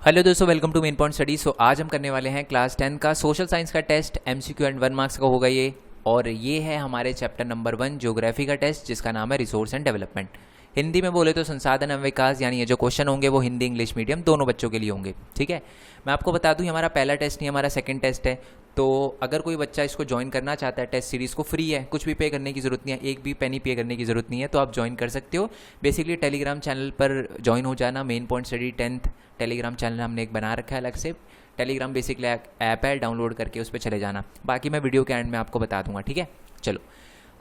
Hello दोस्तों, welcome to main point study. So आज हम करने वाले हैं क्लास 10 का सोशल साइंस का टेस्ट। एमसीक्यू एंड 1 मार्क्स का होगा ये। और ये है हमारे चैप्टर नंबर 1 ज्योग्राफी का टेस्ट, जिसका नाम है रिसोर्स एंड डेवलपमेंट। हिंदी में बोले तो संसाधन एवं विकास, यानी ये जो क्वेश्चन होंगे वो हिंदी इंग्लिश मीडियम दोनों बच्चों के लिए होंगे। ठीक है, मैं आपको बता दूं, ये हमारा पहला टेस्ट नहीं, हमारा सेकंड टेस्ट है। तो अगर कोई बच्चा इसको ज्वाइन करना चाहता है, टेस्ट सीरीज़ को, फ्री है, कुछ भी पे करने की ज़रूरत नहीं है, एक भी पेनी पे करने की ज़रूरत नहीं है, तो आप ज्वाइन कर सकते हो। बेसिकली टेलीग्राम चैनल पर ज्वाइन हो जाना। Main point study 10th Telegram channel हमने एक बना रखा है अलग से। टेलीग्राम बेसिकली ऐप है, डाउनलोड करके उस पर चले जाना। बाकी मैं वीडियो के एंड में आपको बता दूंगा। ठीक है, चलो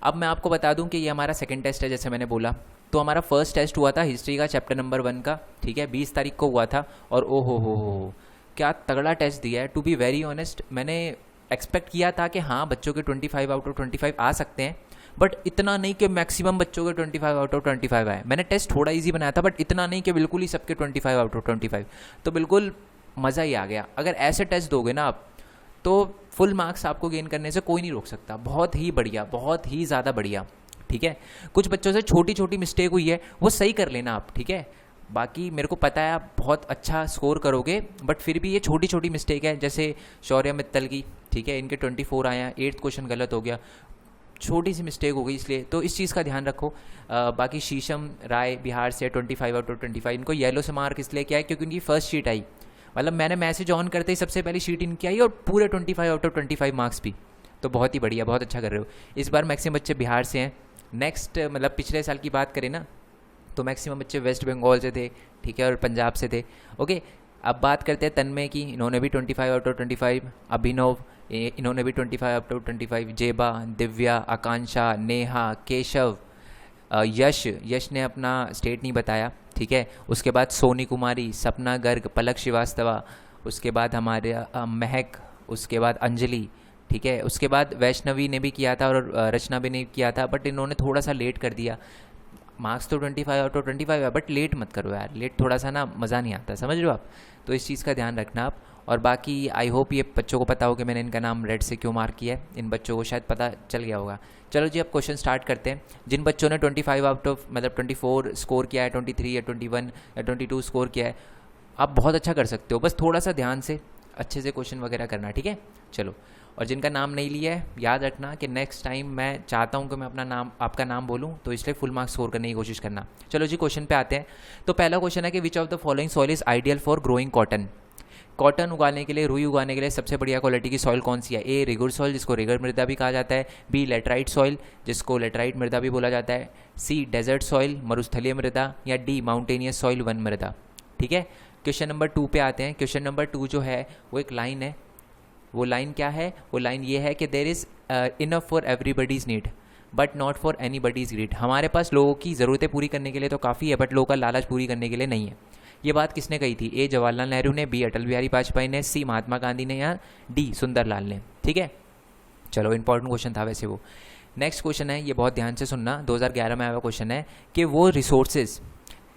अब मैं आपको बता दूं कि ये हमारा सेकंड टेस्ट है। जैसे मैंने बोला, तो हमारा फर्स्ट टेस्ट हुआ था हिस्ट्री का, चैप्टर नंबर 1 का। ठीक है, 20 तारीख को हुआ था। और ओ हो क्या तगड़ा टेस्ट दिया है। टू बी वेरी ऑनेस्ट, मैंने एक्सपेक्ट किया था कि हाँ, बच्चों के 25 आउट ऑफ 25 आ सकते हैं, बट इतना नहीं कि मैक्सिमम बच्चों के 25 आउट ऑफ 25 आए। मैंने टेस्ट थोड़ा इजी बनाया था, बट इतना नहीं कि बिल्कुल ही सबके 25 आउट ऑफ 25। तो बिल्कुल मज़ा ही आ गया। अगर ऐसे टेस्ट दोगे ना आप, तो फुल मार्क्स आपको गेन करने से कोई नहीं रोक सकता। बहुत ही बढ़िया, बहुत ही ज़्यादा बढ़िया। ठीक है, कुछ बच्चों से छोटी छोटी मिस्टेक हुई है, वो सही कर लेना आप। ठीक है, बाकी मेरे को पता है आप बहुत अच्छा स्कोर करोगे, बट फिर भी ये छोटी छोटी मिस्टेक है। जैसे शौर्य मित्तल की, ठीक है, इनके 24 आए हैं, 8th क्वेश्चन गलत हो गया, छोटी सी मिस्टेक हो गई, इसलिए तो इस चीज़ का ध्यान रखो। बाकी शीशम राय बिहार से 25 आउट ऑफ 25, इनको येलो से मार्क इसलिए किया है क्योंकि उनकी फर्स्ट शीट आई। मतलब मैंने मैसेज ऑन करते ही सबसे पहली शीट इनकी आई और पूरे 25 आउट ऑफ 25 मार्क्स भी। तो बहुत ही बढ़िया, बहुत अच्छा कर रहे हो। इस बार मैक्सिमम बच्चे बिहार से हैं। नेक्स्ट मतलब पिछले साल की बात करें ना, तो मैक्सिमम बच्चे वेस्ट बंगाल से थे, ठीक है, और पंजाब से थे। ओके, अब बात करते हैं तन्मय की, इन्होंने भी 25 आउट ऑफ 25। अभिनव, इन्होंने भी 25 आउट ऑफ 25। जेबा, दिव्या, आकांक्षा, नेहा, केशव, यश ने अपना स्टेट नहीं बताया। ठीक है, उसके बाद सोनी कुमारी, सपना गर्ग, पलक श्रीवास्तवा, उसके बाद हमारे महक, उसके बाद अंजलि। ठीक है, उसके बाद वैष्णवी ने भी किया था और रचना भी ने किया था, बट इन्होंने थोड़ा सा लेट कर दिया। मार्क्स तो 25 आउट ऑफ 25 है, बट लेट मत करो यार, लेट थोड़ा सा ना मज़ा नहीं आता, समझ रहे हो आप। तो इस चीज़ का ध्यान रखना आप। और बाकी आई होप ये बच्चों को पता हो कि मैंने इनका नाम रेड से क्यों मार्क किया है। इन बच्चों को शायद पता चल गया होगा। चलो जी, अब क्वेश्चन स्टार्ट करते हैं। जिन बच्चों ने 25 आउट ऑफ मतलब 24 स्कोर किया है, 23 या 21 या 22 स्कोर किया है, आप बहुत अच्छा कर सकते हो। बस थोड़ा सा ध्यान से अच्छे से क्वेश्चन वगैरह करना। ठीक है, चलो। और जिनका नाम नहीं लिया है, याद रखना कि नेक्स्ट टाइम मैं चाहता हूं कि मैं अपना नाम, आपका नाम बोलूं, तो इसलिए फुल मार्क्स स्कोर करने की कोशिश करना। चलो जी, क्वेश्चन पे आते हैं। तो पहला क्वेश्चन है कि विच of the following soil is ideal for growing cotton. Cotton उगाने के लिए, रुई उगाने के लिए सबसे बढ़िया क्वालिटी की सॉइल कौन सी है? ए रिगुर सॉइल, जिसको रिगर मृदा भी कहा जाता है। बी लेटराइट सॉइल, जिसको लेटराइट मृदा भी बोला जाता है। सी डेजर्ट सॉइल, मरुस्थलीय मृदा। या डी माउंटेनियस सॉइल, वन मृदा। ठीक है, क्वेश्चन नंबर 2 पे आते हैं। क्वेश्चन नंबर 2 जो है वो एक लाइन है। वो लाइन क्या है? वो लाइन ये है कि there is enough for everybody's need but not for anybody's greed. हमारे पास लोगों की ज़रूरतें पूरी करने के लिए तो काफ़ी है, बट लोगों का लालच पूरी करने के लिए नहीं है। ये बात किसने कही थी? ए जवाहरलाल नेहरू ने, बी अटल बिहारी वाजपेयी ने, सी महात्मा गांधी ने, या डी सुंदरलाल ने। ठीक है, चलो, इंपॉर्टेंट क्वेश्चन था वैसे वो। नेक्स्ट क्वेश्चन है, ये बहुत ध्यान से सुनना, 2011 में आया हुआ क्वेश्चन है कि वो रिसोर्सेज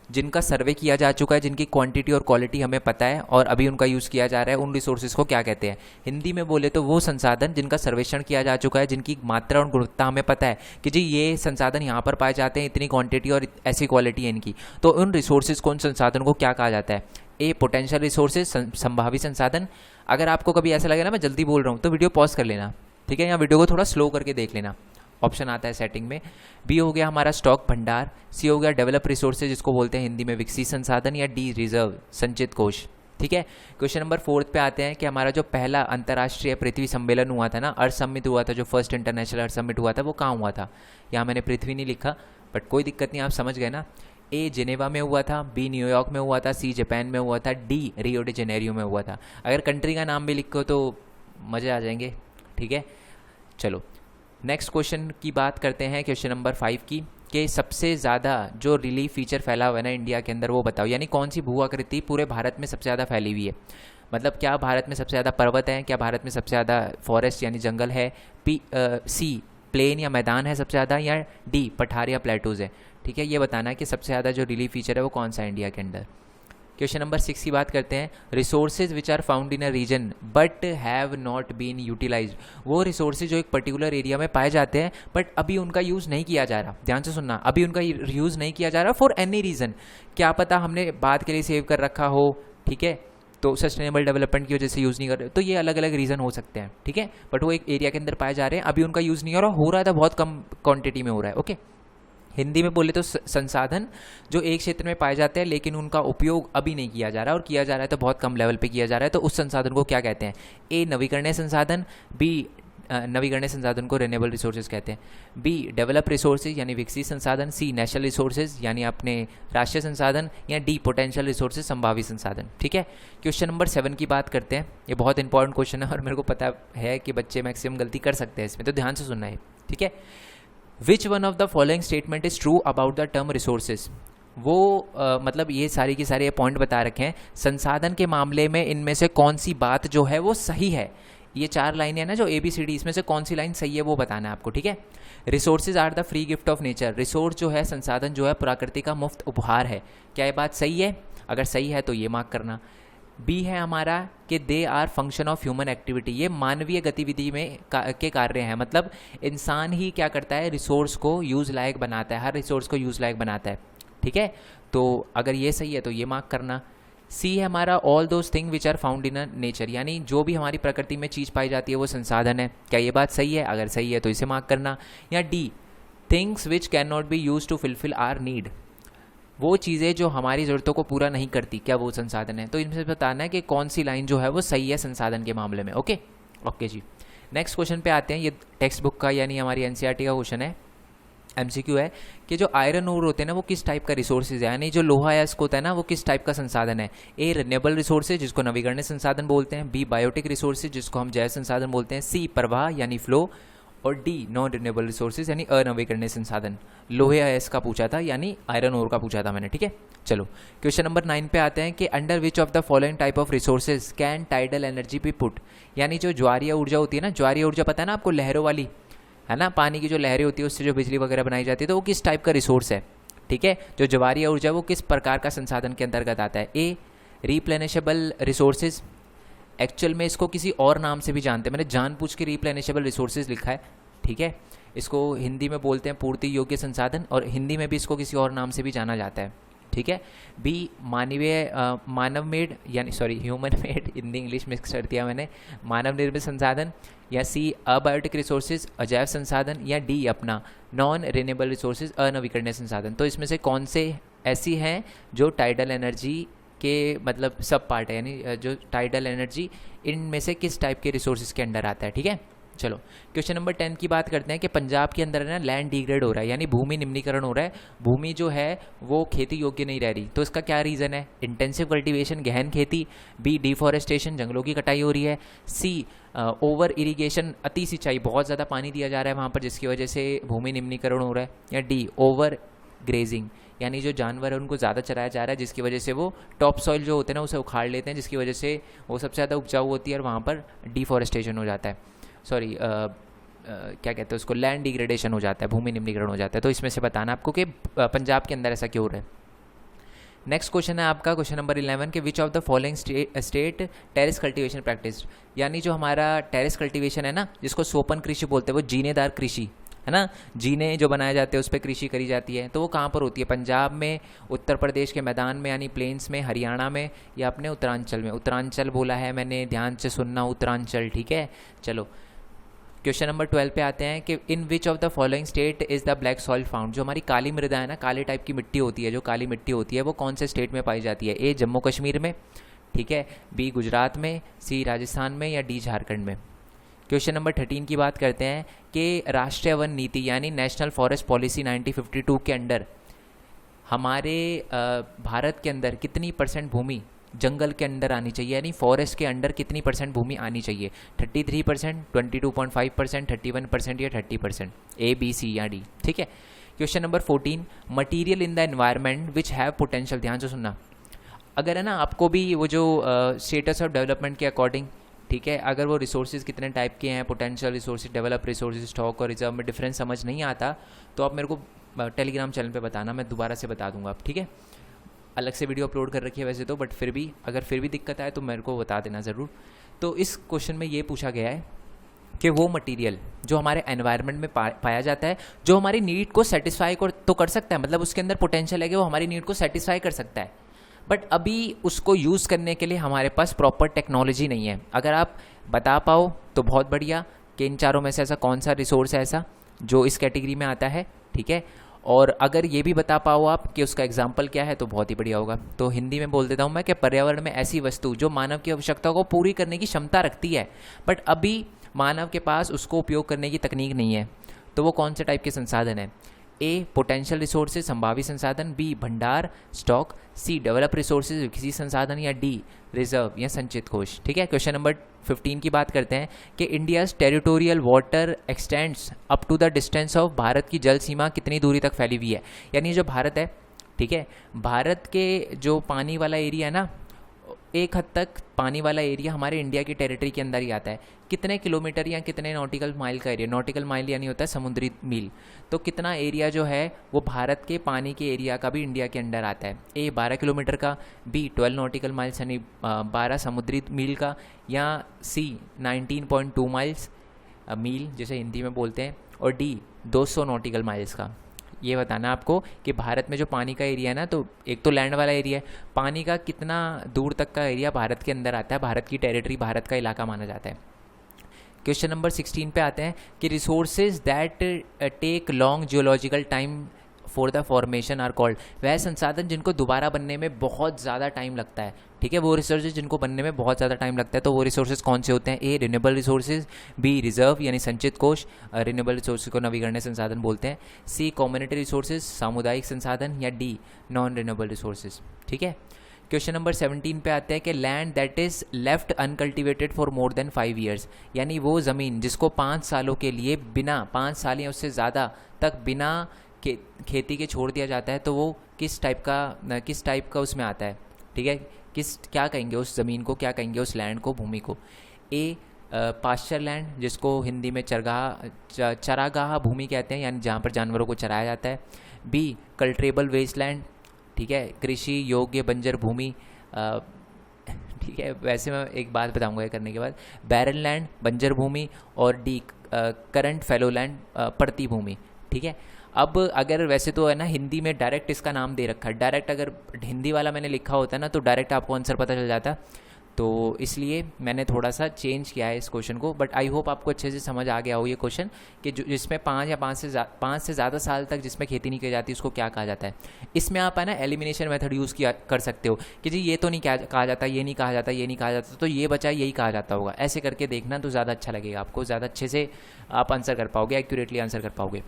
जिनका सर्वे किया जा चुका है, जिनकी क्वांटिटी और क्वालिटी हमें पता है और अभी उनका यूज़ किया जा रहा है, उन रिसोर्सेज को क्या कहते हैं? हिंदी में बोले तो वो संसाधन जिनका सर्वेक्षण किया जा चुका है, जिनकी मात्रा और गुणवत्ता हमें पता है कि जी ये संसाधन यहाँ पर पाए जाते हैं, इतनी क्वांटिटी और ऐसी क्वालिटी है इनकी, तो उन रिसोर्सेज को, उन संसाधन को क्या कहा जाता है? ए पोटेंशियल रिसोर्सेज, संभावित संसाधन। अगर आपको कभी ऐसा लगे ना मैं जल्दी बोल रहा हूँ, तो वीडियो पॉज कर लेना। ठीक है, या वीडियो को थोड़ा स्लो करके देख लेना, ऑप्शन आता है सेटिंग में। बी हो गया हमारा स्टॉक भंडार। सी हो गया डेवलप रिसोर्सेज, जिसको बोलते हैं हिंदी में विकसित संसाधन। या डी रिजर्व, संचित कोष। ठीक है, क्वेश्चन नंबर 4 पे आते हैं कि हमारा जो पहला अंतर्राष्ट्रीय पृथ्वी सम्मेलन हुआ था ना, अर्थ समिट हुआ था, जो फर्स्ट इंटरनेशनल अर्थ समिट हुआ था, वो कहाँ हुआ था? यहाँ मैंने पृथ्वी नहीं लिखा, बट कोई दिक्कत नहीं, आप समझ गए ना। ए जेनेवा में हुआ था, बी न्यूयॉर्क में हुआ था, सी जापान में हुआ था, डी रियो डी जेनेरियो में हुआ था। अगर कंट्री का नाम भी लिखो तो मज़े आ जाएंगे। ठीक है, चलो नेक्स्ट क्वेश्चन की बात करते हैं, क्वेश्चन नंबर 5 की, कि सबसे ज़्यादा जो रिलीफ फीचर फैला हुआ है ना इंडिया के अंदर, वो बताओ। यानी कौन सी भू आकृति पूरे भारत में सबसे ज़्यादा फैली हुई है? मतलब क्या भारत में सबसे ज़्यादा पर्वत है? क्या भारत में सबसे ज़्यादा फॉरेस्ट यानी जंगल है? सी प्लेन या मैदान है सबसे ज़्यादा? या डी पठार या प्लेटूज़ है? ठीक है, ये बताना है कि सबसे ज़्यादा जो रिलीफ फीचर है वो कौन सा है इंडिया के अंदर। क्वेश्चन नंबर 6 की बात करते हैं। Resources which are found in a region but have not been utilised. वो रिसोर्सेज जो एक पर्टिकुलर एरिया में पाए जाते हैं बट अभी उनका यूज़ नहीं किया जा रहा। ध्यान से सुनना, अभी उनका यूज़ नहीं किया जा रहा फॉर एनी रीज़न। क्या पता हमने बाद के लिए सेव कर रखा हो, ठीक है, तो सस्टेनेबल डेवलपमेंट की वजह से यूज़ नहीं कर रहे, तो ये अलग अलग रीज़न हो सकते हैं, ठीक है। बट वो एक एरिया के अंदर पाए जा रहे हैं, अभी उनका यूज़ नहीं हो रहा था, बहुत कम क्वांटिटी में हो रहा है, ओके। हिंदी में बोले तो संसाधन जो एक क्षेत्र में पाए जाते हैं लेकिन उनका उपयोग अभी नहीं किया जा रहा, और किया जा रहा है तो बहुत कम लेवल पे किया जा रहा है, तो उस संसाधन को क्या कहते हैं? ए नवीकरणीय संसाधन, बी नवीकरणीय संसाधन को रिन्यूएबल रिसोर्सेज कहते हैं, बी डेवलप रिसोर्सेज यानी विकसित संसाधन, सी नेशनल रिसोर्सेज यानी अपने राष्ट्रीय संसाधन, या डी पोटेंशियल रिसोर्सेज संभावित संसाधन, ठीक है। क्वेश्चन नंबर 7 की बात करते हैं। ये बहुत इंपॉर्टेंट क्वेश्चन है और मेरे को पता है कि बच्चे मैक्सिमम गलती कर सकते हैं इसमें, तो ध्यान से सुनना है, ठीक है। Which one of the following statement is true about the term resources? वो मतलब ये सारी की सारी पॉइंट बता रखे हैं, संसाधन के मामले में इनमें से कौन सी बात जो है वो सही है। ये 4 लाइनें हैं ना जो ABCD, इसमें से कौन सी लाइन सही है वो बताना है आपको, ठीक है। Resources are the free gift of nature, resource जो है, संसाधन जो है प्रकृति का मुफ्त उपहार है। क्या ये बात सही है? अगर सही है तो ये मार्क करना। बी है हमारा कि they are function of human activity, ये मानवीय गतिविधि में के कार्य हैं, मतलब इंसान ही क्या करता है, रिसोर्स को यूज़ लायक बनाता है, हर रिसोर्स को यूज़ लायक बनाता है, ठीक है। तो अगर ये सही है तो ये मार्क करना। सी है हमारा all those thing which are found in nature, यानी जो भी हमारी प्रकृति में चीज़ पाई जाती है वो संसाधन है। क्या ये बात सही है? अगर सही है तो इसे मार्क करना। या D things which can not be use to fulfil our need, वो चीज़ें जो हमारी ज़रूरतों को पूरा नहीं करती, क्या वो संसाधन है? तो इनसे बताना है कि कौन सी लाइन जो है वो सही है संसाधन के मामले में, ओके ओके जी। नेक्स्ट क्वेश्चन पे आते हैं। ये टेक्स्ट बुक का यानी हमारी NCERT का क्वेश्चन है, MCQ है कि जो आयरन ओर होते हैं ना वो किस टाइप का रिसोर्सेज है, यानी जो लोहा अयस्क होता है ना वो किस टाइप का संसाधन है। ए रिन्यूएबल रिसोर्सेज जिसको नवीकरणीय संसाधन बोलते हैं, बी बायोटिक रिसोर्सेज जिसको हम जैव संसाधन बोलते हैं, सी प्रवाह यानी फ्लो, और डी नॉन रिन्यूएबल रिसोर्सेज यानी अनवीकरणीय संसाधन। लोहे अयस्क का पूछा था यानी आयरन ओर का पूछा था मैंने, ठीक है। चलो क्वेश्चन नंबर 9 पे आते हैं कि under which of the following type of resources can tidal energy B put, यानी जो ज्वारीय ऊर्जा होती है ना, ज्वारीय ऊर्जा पता है ना आपको, लहरों वाली है ना, पानी की जो लहरें होती है उससे जो बिजली वगैरह बनाई जाती है, तो वो किस टाइप का रिसोर्स है, ठीक है। जो ज्वारीय ऊर्जा वो किस प्रकार का संसाधन के अंतर्गत आता है। ए रिप्लेनिशेबल रिसोर्सेज, एक्चुअल में इसको किसी और नाम से भी जानते हैं, मैंने जानबूझ के रिप्लेनिशेबल रिसोर्सेज लिखा है, ठीक है। इसको हिंदी में बोलते हैं पूर्ति योग्य संसाधन, और हिंदी में भी इसको किसी और नाम से भी जाना जाता है, ठीक है। बी मानव मेड यानी human made, Hindi English mix कर दिया मैंने, मानव निर्मित संसाधन, या सी अबायोटिक रिसोर्सेज अजैव संसाधन, या डी अपना नॉन रिन्यूएबल रिसोर्सेज अनवीकरणीय संसाधन। तो इसमें से कौन से ऐसी हैं जो टाइडल एनर्जी के मतलब सब पार्ट है, यानी जो टाइडल एनर्जी इनमें से किस टाइप के रिसोर्सेज के अंडर आता है, ठीक है। चलो क्वेश्चन नंबर 10 की बात करते हैं कि पंजाब के अंदर ना लैंड डिग्रेड हो रहा है, यानी भूमि निम्नीकरण हो रहा है, भूमि जो है वो खेती योग्य नहीं रह रही, तो इसका क्या रीज़न है। इंटेंसिव कल्टीवेशन गहन खेती, बी डिफॉरेस्टेशन जंगलों की कटाई हो रही है, सी ओवर इरिगेशन अति सिंचाई, बहुत ज़्यादा पानी दिया जा रहा है वहाँ पर जिसकी वजह से भूमि निम्नीकरण हो रहा है, या डी ओवर ग्रेजिंग, यानी जो जानवर है उनको ज़्यादा चराया जा रहा है जिसकी वजह से वो टॉप सॉइल जो होते हैं ना उसे उखाड़ लेते हैं, जिसकी वजह से वो सबसे ज़्यादा उपजाऊ होती है और वहाँ पर डिफॉरेस्टेशन हो जाता है, क्या कहते हैं उसको, लैंड डिग्रेडेशन हो जाता है, भूमि निम्नीकरण हो जाता है। तो इसमें से बताना आपको कि पंजाब के अंदर ऐसा क्यों हो रहा है। नेक्स्ट क्वेश्चन है आपका क्वेश्चन नंबर 11 के विच of the following state terrace cultivation practice, यानी जो हमारा टेरेस कल्टीवेशन है ना जिसको सोपन कृषि बोलते हैं, वो जीनेदार कृषि है ना, जीने जो बनाए जाते हैं उस पर कृषि करी जाती है, तो वो कहाँ पर होती है, पंजाब में, उत्तर प्रदेश के मैदान में यानी प्लेन्स में, हरियाणा में, या अपने उत्तरांचल में। उत्तरांचल बोला है मैंने, ध्यान से सुनना, उत्तरांचल, ठीक है। चलो क्वेश्चन नंबर 12 पे आते हैं कि in which of the following state is the black soil found, जो हमारी काली मृदा है ना, काले टाइप की मिट्टी होती है, जो काली मिट्टी होती है वो कौन से स्टेट में पाई जाती है। ए जम्मू कश्मीर में, ठीक है, बी गुजरात में, सी राजस्थान में, या डी झारखंड में। क्वेश्चन नंबर 13 की बात करते हैं कि राष्ट्रीय वन नीति यानी नेशनल फॉरेस्ट पॉलिसी 1952 के अंडर हमारे भारत के अंदर कितनी % भूमि जंगल के अंदर आनी चाहिए, यानी फॉरेस्ट के अंडर कितनी % भूमि आनी चाहिए। 33%, 22.5%, 31% या 30%, ए बी सी या डी, ठीक है। Question number 14 material in the environment which have potential, ध्यान से सुनना। अगर है ना आपको भी वो जो स्टेटस ऑफ डेवलपमेंट के अकॉर्डिंग, ठीक है, अगर वो रिसोर्सेज कितने टाइप के हैं, potential resources, develop resources, stock और रिजर्व में डिफरेंस समझ नहीं आता तो आप मेरे को टेलीग्राम चैनल पे बताना, मैं दोबारा से बता दूंगा आप, ठीक है। अलग से वीडियो अपलोड कर रखी है वैसे तो, बट फिर भी अगर फिर भी दिक्कत आए तो मेरे को बता देना ज़रूर। तो इस क्वेश्चन में ये पूछा गया है कि वो मटेरियल जो हमारे एनवायरनमेंट में पाया जाता है जो हमारी नीड को सेटिस्फाई तो कर सकता है, मतलब उसके अंदर पोटेंशियल है कि वो हमारी नीड को सेटिस्फाई कर सकता है, बट अभी उसको यूज़ करने के लिए हमारे पास प्रॉपर टेक्नोलॉजी नहीं है। अगर आप बता पाओ तो बहुत बढ़िया कि इन चारों में से ऐसा कौन सा रिसोर्स है ऐसा जो इस कैटेगरी में आता है, ठीक है। और अगर ये भी बता पाओ आप कि उसका एग्जाम्पल क्या है तो बहुत ही बढ़िया होगा। तो हिंदी में बोल देता हूँ मैं कि पर्यावरण में ऐसी वस्तु जो मानव की आवश्यकताओं को पूरी करने की क्षमता रखती है बट अभी मानव के पास उसको उपयोग करने की तकनीक नहीं है, तो वो कौन से टाइप के संसाधन है? ए पोटेंशियल रिसोर्सेज संभावित संसाधन, बी भंडार स्टॉक, सी डेवलप रिसोर्सेज विकसित संसाधन, या डी रिजर्व या संचित कोष। ठीक है, क्वेश्चन नंबर 15 की बात करते हैं कि India's territorial water extends up to the distance of, Bharat की जल सीमा कितनी दूरी तक फैली हुई है? यानी जो भारत है, ठीक है, भारत के जो पानी वाला एरिया है ना, एक हद तक पानी वाला एरिया हमारे इंडिया की टेरिटरी के अंदर ही आता है। कितने किलोमीटर या कितने नॉटिकल माइल का एरिया, नॉटिकल माइल यानी होता है समुद्री मील, तो कितना एरिया जो है वो भारत के पानी के एरिया का भी इंडिया के अंडर आता है? ए 12 किलोमीटर का, बी 12 नॉटिकल माइल्स यानी 12 समुद्री मील का, या सी 19.2 माइल्स मील जिसे हिंदी में बोलते हैं, और डी 200 नॉटिकल माइल्स का। ये बताना आपको कि भारत में जो पानी का एरिया है ना, तो एक तो लैंड वाला एरिया है, पानी का कितना दूर तक का एरिया भारत के अंदर आता है, भारत की टेरिटरी, भारत का इलाका माना जाता है। क्वेश्चन नंबर 16 पे आते हैं कि resources that take long geological time for the formation are called. वह संसाधन जिनको दोबारा बनने में बहुत ज़्यादा टाइम लगता है, ठीक है, वो रिसोर्सेज जिनको बनने में बहुत ज़्यादा टाइम लगता है, तो वो रिसोर्सेज कौन से होते हैं? ए रिन्यूएबल रिसोर्सेज, बी रिजर्व यानी संचित कोष, रिन्यूएबल रिसोर्सेज को नवीकरणीय संसाधन बोलते हैं, सी कम्युनिटी रिसोर्सेज सामुदायिक संसाधन, या डी नॉन रिन्यूएबल रिसोर्सेज। ठीक है, क्वेश्चन नंबर 17 पे आते हैं कि land that is left uncultivated for more than 5 years, यानी वो ज़मीन जिसको 5 सालों के लिए बिना, 5 साल या उससे ज़्यादा तक बिना खेती के छोड़ दिया जाता है, तो वो किस टाइप का उसमें आता है? ठीक है, क्या कहेंगे उस ज़मीन को, क्या कहेंगे उस लैंड को, भूमि को? ए पास्चर लैंड जिसको हिंदी में चरागाह भूमि कहते हैं, यानी जहाँ पर जानवरों को चराया जाता है। बी कल्ट्रेबल वेस्ट लैंड, ठीक है, कृषि योग्य बंजर भूमि, ठीक है, वैसे मैं एक बात बताऊंगा ये करने के बाद, बैरन लैंड बंजर भूमि, और डी करंट फेलो लैंड पड़ती भूमि। ठीक है, अब अगर वैसे तो है ना हिंदी में डायरेक्ट इसका नाम दे रखा है, डायरेक्ट अगर हिंदी वाला मैंने लिखा होता है ना तो डायरेक्ट आपको आंसर पता चल जाता, तो इसलिए मैंने थोड़ा सा चेंज किया है इस क्वेश्चन को। बट आई होप आपको अच्छे से समझ आ गया हो ये क्वेश्चन कि जिसमें 5 या 5 से ज़्यादा साल तक जिसमें खेती नहीं की जाती उसको क्या कहा जाता है। इसमें आप है ना एलिमिनेशन मेथड यूज़ किया कर सकते हो कि जी ये तो नहीं कहा जाता, ये नहीं कहा जाता, ये नहीं कहा जाता, तो ये बचा यही कहा जाता होगा, ऐसे करके देखना तो ज़्यादा अच्छा लगेगा आपको, ज़्यादा अच्छे से आप आंसर कर पाओगे, एक्यूरेटली आंसर कर पाओगे।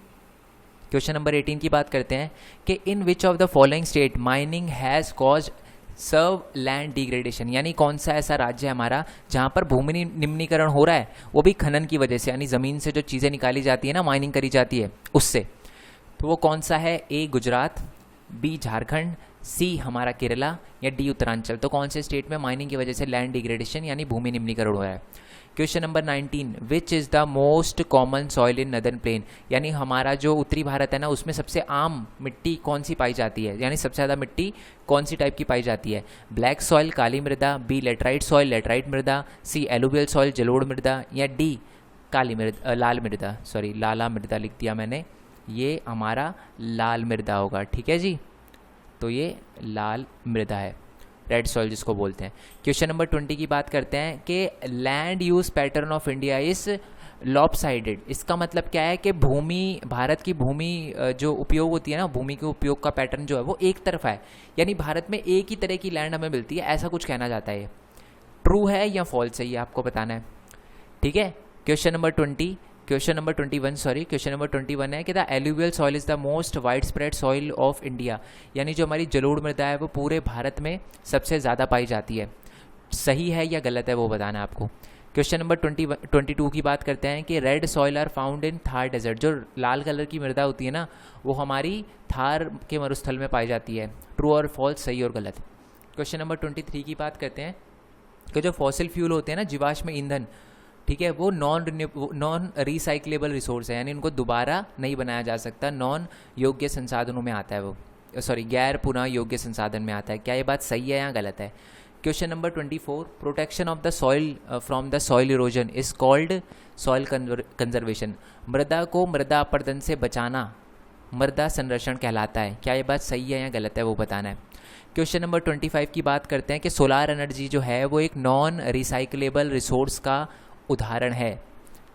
क्वेश्चन नंबर 18 की बात करते हैं कि in which of the following state mining has caused severe land degradation, यानी कौन सा ऐसा राज्य है हमारा जहाँ पर भूमि निम्नीकरण हो रहा है, वो भी खनन की वजह से, यानी ज़मीन से जो चीज़ें निकाली जाती है ना, माइनिंग करी जाती है उससे, तो वो कौन सा है? ए गुजरात, बी झारखंड, सी हमारा केरला, या डी उत्तरांचल। तो कौन से स्टेट में माइनिंग की वजह से लैंड डिग्रेडेशन यानी भूमि निम्नीकरण हो रहा है? Question number 19 which is the most common soil in northern plane, यानी हमारा जो उत्तरी भारत है ना उसमें सबसे आम मिट्टी कौन सी पाई जाती है, यानी सबसे ज़्यादा मिट्टी कौन सी टाइप की पाई जाती है? ब्लैक सॉइल काली मृदा, बी लेटराइट सॉइल लेटराइट मृदा, सी एलुवियल सॉइल जलोढ़ मृदा, या डी लाल मृदा, सॉरी लाला मृदा लिख दिया मैंने, ये हमारा लाल मृदा होगा। ठीक है जी, तो ये लाल मृदा है, रेड सॉइल जिसको बोलते हैं। क्वेश्चन नंबर 20 की बात करते हैं कि land use pattern of India is lopsided, इसका मतलब क्या है कि भूमि, भारत की भूमि जो उपयोग होती है ना, भूमि के उपयोग का पैटर्न जो है वो एक तरफा है, यानी भारत में एक ही तरह की लैंड हमें मिलती है, ऐसा कुछ कहना जाता है। ट्रू है या फॉल्स है ये आपको बताना है। ठीक है, क्वेश्चन नंबर 21 है कि the alluvial soil is the most wide spread soil of India, यानी जो हमारी जलोढ़ मृदा है वो पूरे भारत में सबसे ज़्यादा पाई जाती है। सही है या गलत है वो बताना है आपको। क्वेश्चन नंबर 22 की बात करते हैं कि red soil are found in Thar desert, जो लाल कलर की मृदा होती है ना वो हमारी थार के मरुस्थल में पाई जाती है। ट्रू और फॉल्स, सही और गलत। क्वेश्चन नंबर 23 की बात करते हैं कि जो फॉसिल फ्यूल होते हैं ना, जीवाश्म ईंधन, ठीक है, वो नॉन रिसाइक्लेबल रिसोर्स है, यानी उनको दोबारा नहीं बनाया जा सकता, नॉन योग्य संसाधनों में आता है वो, सॉरी गैर पुनः योग्य संसाधन में आता है। क्या ये बात सही है या गलत है? Question number 24 protection of the soil from the soil erosion is called soil conservation, मृदा को मृदा अपरदन से बचाना मृदा संरक्षण कहलाता है। क्या ये बात सही है या गलत है वो बताना है। क्वेश्चन नंबर 25 की बात करते हैं कि सोलार एनर्जी जो है वो एक नॉन रिसाइक्लेबल रिसोर्स का उदाहरण है।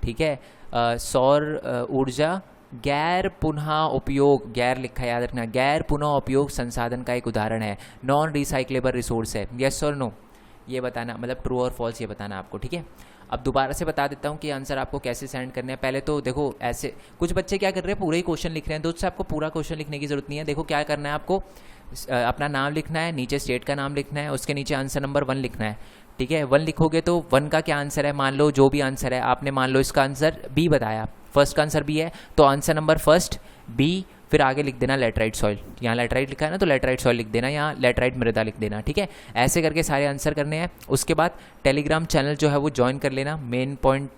ठीक है, सौर ऊर्जा गैर पुनः उपयोग, गैर लिखा याद रखना, गैर पुनः उपयोग संसाधन का एक उदाहरण है, नॉन रिसाइक्लेबल रिसोर्स है। यस और नो ये बताना, मतलब ट्रू और फॉल्स ये बताना आपको। ठीक है, अब दोबारा से बता देता हूँ कि आंसर आपको कैसे सेंड करने हैं। पहले तो देखो, ऐसे कुछ बच्चे क्या कर रहे हैं, पूरे ही क्वेश्चन लिख रहे हैं। दोस्तों आपको पूरा क्वेश्चन लिखने की जरूरत नहीं है। देखो क्या करना है, आपको अपना नाम लिखना है, नीचे स्टेट का नाम लिखना है, उसके नीचे आंसर नंबर 1 लिखना है। ठीक है, 1 लिखोगे तो 1 का क्या आंसर है, मान लो जो भी आंसर है, आपने मान लो इसका आंसर बी बताया, फर्स्ट का आंसर बी है, तो आंसर नंबर फर्स्ट बी, फिर आगे लिख देना लेटराइट सॉइल। यहाँ लेटराइट लिखा है ना, तो लेटराइट सॉइल लिख देना, यहाँ लेटराइट मृदा लिख देना। ठीक है, ऐसे करके सारे आंसर करने हैं। उसके बाद टेलीग्राम चैनल जो है वो ज्वाइन कर लेना, main point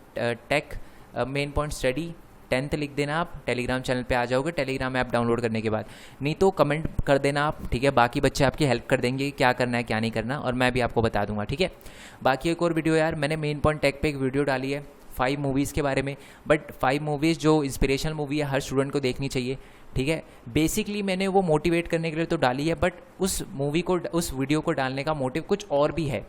take, main point study 10th लिख देना, आप टेलीग्राम चैनल पे आ जाओगे टेलीग्राम ऐप डाउनलोड करने के बाद। नहीं तो कमेंट कर देना आप। ठीक है, बाकी बच्चे आपकी हेल्प कर देंगे क्या करना है क्या नहीं करना, और मैं भी आपको बता दूंगा। ठीक है, बाकी एक और वीडियो यार, मैंने मेन पॉइंट टेक पे एक वीडियो डाली है 5 मूवीज़ के बारे में, बट 5 मूवीज़ जो इंस्पिरेशनल मूवी है हर स्टूडेंट को देखनी चाहिए। ठीक है, बेसिकली मैंने वो मोटिवेट करने के लिए तो डाली है, बट उस मूवी को, उस वीडियो को डालने का मोटिव कुछ और भी है।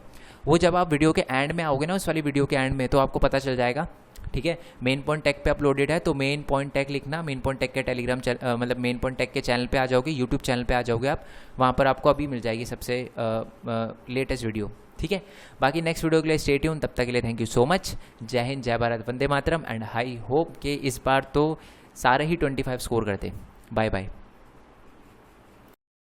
वो जब आप वीडियो के एंड में आओगे ना, उस वाली वीडियो के एंड में, तो आपको पता चल जाएगा। ठीक है, मेन पॉइंट टेक पे अपलोडेड है, तो मेन पॉइंट टेक लिखना, मेन पॉइंट टेक के टेलीग्राम मतलब मेन पॉइंट टेक के चैनल पे आ जाओगे, यूट्यूब चैनल पे आ जाओगे आप, वहाँ पर आपको अभी मिल जाएगी सबसे लेटेस्ट वीडियो। ठीक है, बाकी नेक्स्ट वीडियो के लिए स्टे ट्यून, तब तक के लिए थैंक यू सो मच। जय हिंद, जय Bharat, Vande Mataram, and I hope कि इस बार तो सारे ही 25 स्कोर करते। Bye bye.